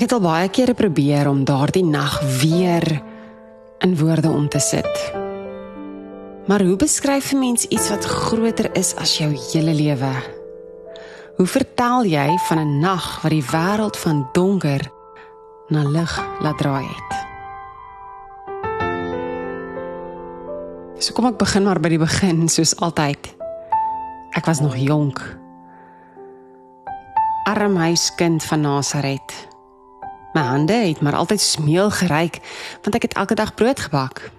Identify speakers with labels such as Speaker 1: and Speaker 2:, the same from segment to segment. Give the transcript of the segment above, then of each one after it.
Speaker 1: Ek het al baie kere probeer om daardie nag weer in woorde om te sit. Maar hoe beskryf 'n mens iets wat groter is as jou hele lewe? Hoe vertel jy van 'n nag wat die wêreld van donker na lig laat draai het? So kom ek begin maar by die begin, soos altyd. Ek was nog jonk. Arm huiskind van Nasaret. My hande het maar altyd smeel geryk, want ek het elke dag brood gebak.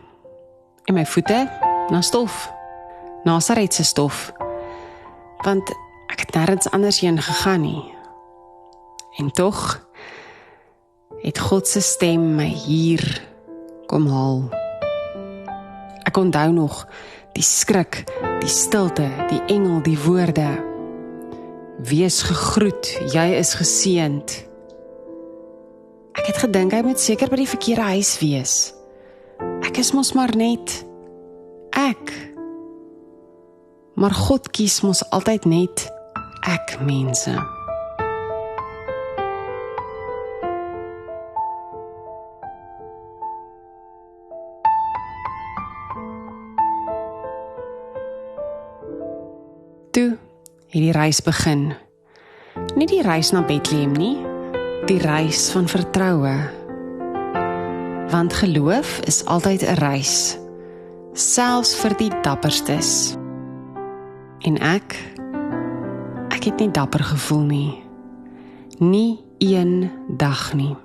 Speaker 1: En my voete na stof. Nasaret se stof. Want ek het nêrens anders heen gegaan nie. En tog het God se stem my hier kom haal. Ek onthou nog die skrik, die stilte, die engel, die woorde. Wees gegroet, jy is geseënd. Ek het gedink hy moet seker by die verkeerde huis wees. Ek is mos maar net ek. Maar God kies mos altyd net ek mense. Toe het die reis begin. Nie die reis na Bethlehem nie, die reis van vertroue. Want geloof is altyd 'n reis, selfs vir die dapperstes. En ek het nie dapper gevoel nie. Nie een dag nie.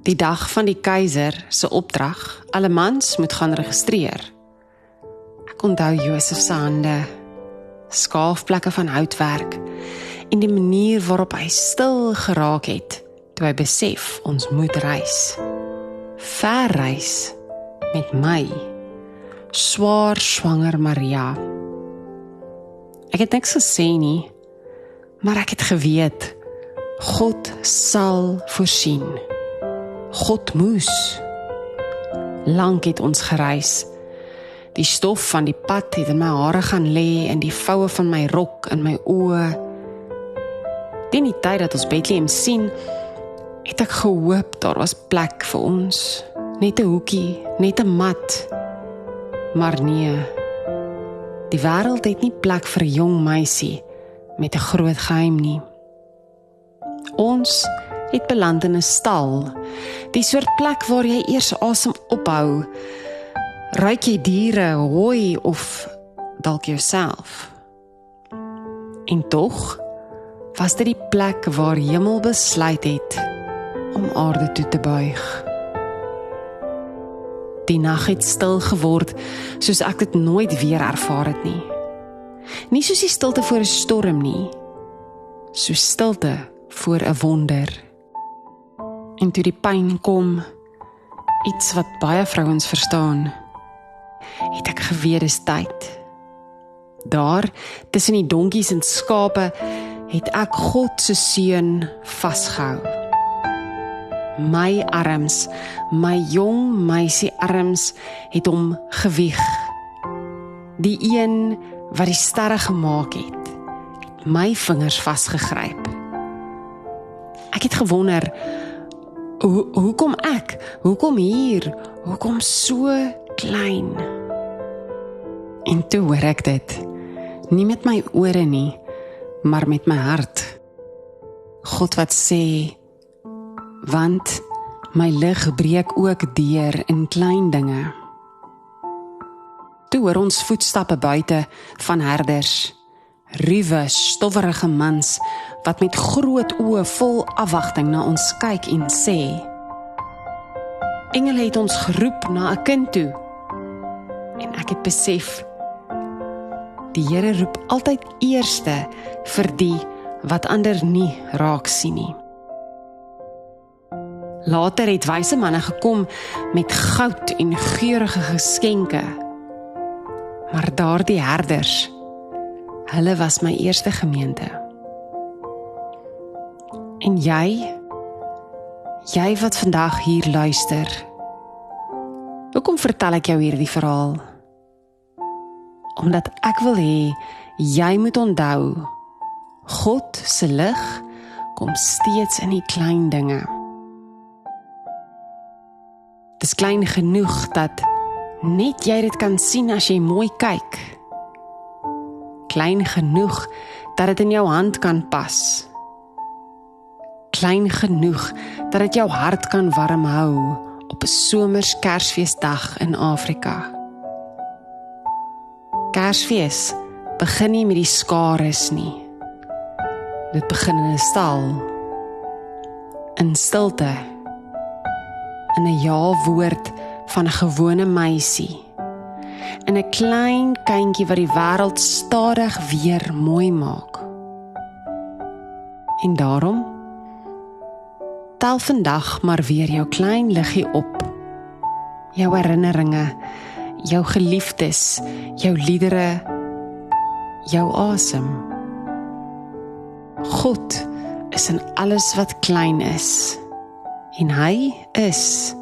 Speaker 1: Die dag van die keiser se opdrag, alle mans moet gaan registreer. Ek onthou Josef se hande, skaafplekke van houtwerk en die manier waarop hy stil geraak het, toe hy besef ons moet reis. Ver reis met my, swaar swanger Maria. Ek het niks gesê nie, maar ek het geweet, God sal voorsien. God moes. Lank het ons gereis. Die stof van die pad het in my hare gaan lê en die voue van my rok in my oë. Teen die tyd dat ons Bethlehem sien, het ek gehoop daar was plek vir ons. Net 'n hoekie, net 'n mat. Maar nee, die wêreld het nie plek vir 'n jong meisie met 'n groot geheim nie. Ons het beland in 'n stal, die soort plek waar jy eers asem ophou. Ruik jy diere, hooi of dalk jouself? En tog was dit die plek waar hemel besluit het om aarde toe te buig. Die nag het stil geword, soos ek dit nooit weer ervaar het nie. Nie soos die stilte voor 'n storm nie, soos stilte voor 'n wonder. En toe die pyn kom, iets wat baie vrouens verstaan, het ek geweet dis tyd. Daar, tussen die donkies en skape, het ek God se seun vasgehou. My arms, my jong meisie arms, het hom gewieg. Die een wat die sterre gemaak het my vingers vasgegryp. Ek het gewonder, hoekom ek? Hoekom hier? Hoekom so klein? En toe hoor ek dit, nie met my ore nie, maar met my hart. God wat sê, want my lig breek ook deur in klein dinge. Toe hoor ons voetstappe buite van herders, ruwe, stowwerige mans, wat met groot oë vol afwagting na ons kyk en sê, engele het ons geroep na 'n kind toe. En ek het besef, die Here roep altyd eerste vir die wat ander nie raak sien nie. Later het wyse manne gekom met goud en geurende geskenke. Maar daardie herders, hulle was my eerste gemeente. En jy wat vandag hier luister, hoekom vertel ek jou hierdie verhaal? omdat ek wil hê, jy moet onthou, God se lig kom steeds in die klein dinge. Dis klein genoeg dat net jy dit kan sien as jy mooi kyk. Klein genoeg dat dit in jou hand kan pas. Klein genoeg dat dit jou hart kan warm hou op 'n somers Kersfeesdag in Afrika. Kersfees begin nie met die skares nie. Dit begin in 'n stal, in stilte, in 'n ja-woord van 'n gewone meisie, in 'n klein kindjie wat die wêreld stadig weer mooi maak. En daarom, tel vandag maar weer jou klein liggie op, jou herinneringe, jou geliefdes, jou liedere, jou asem. God is in alles wat klein is, en hy is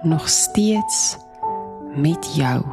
Speaker 1: nog steeds met jou.